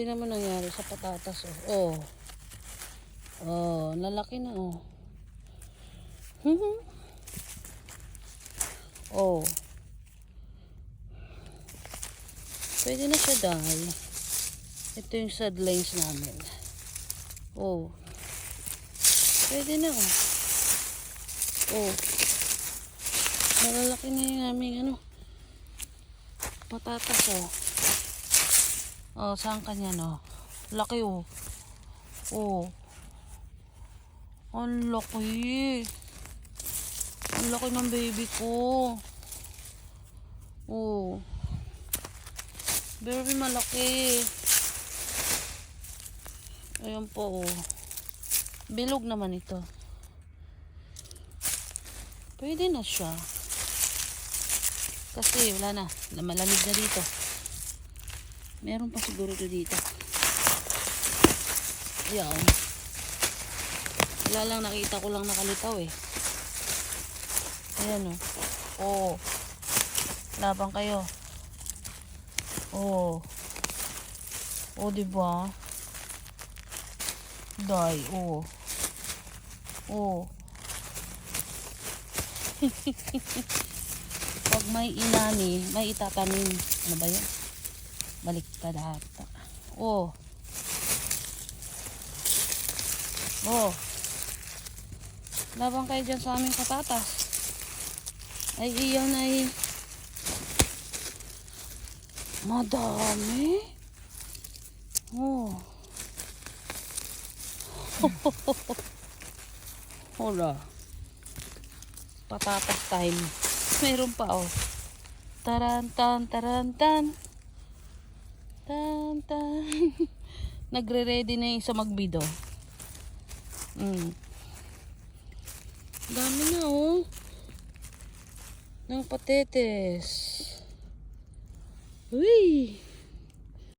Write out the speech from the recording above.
Hindi naman nangyari sa patatas, oh. Oh, lalaki na, oh. Oh. Pwede na siya dahil. Ito yung sidelines namin. Oh. Pwede na, oh. Oh. Malalaki na yung aming patatas, oh. Oh, saan kanya, no? Laki, oh. Oh. Ang laki. Ang laki ng baby ko. Oh. Very malaki. Ayan po, oh. Bilog naman ito. Pwede na siya. Kasi wala na. Malamig na dito. Meron pa siguro dito. Ayan. Wala lang, nakita ko lang nakalitaw eh. Ayan, oh. Oh. Labang kayo. Oh. Oh, diba? Day, oh. Oh. Pag may inani, may itatanim. Ano ba yun? Baliktad ata. Oh. Oh. Labang kayo dyan sa aming patatas. Ay, iyon ay madami. Oh. Hola. Patatas time. Meron pa, oh. Tarantan, tarantan. Tan. Nagre-ready na yung sa magbido. Dami na, oh. Ng patetes. Uy.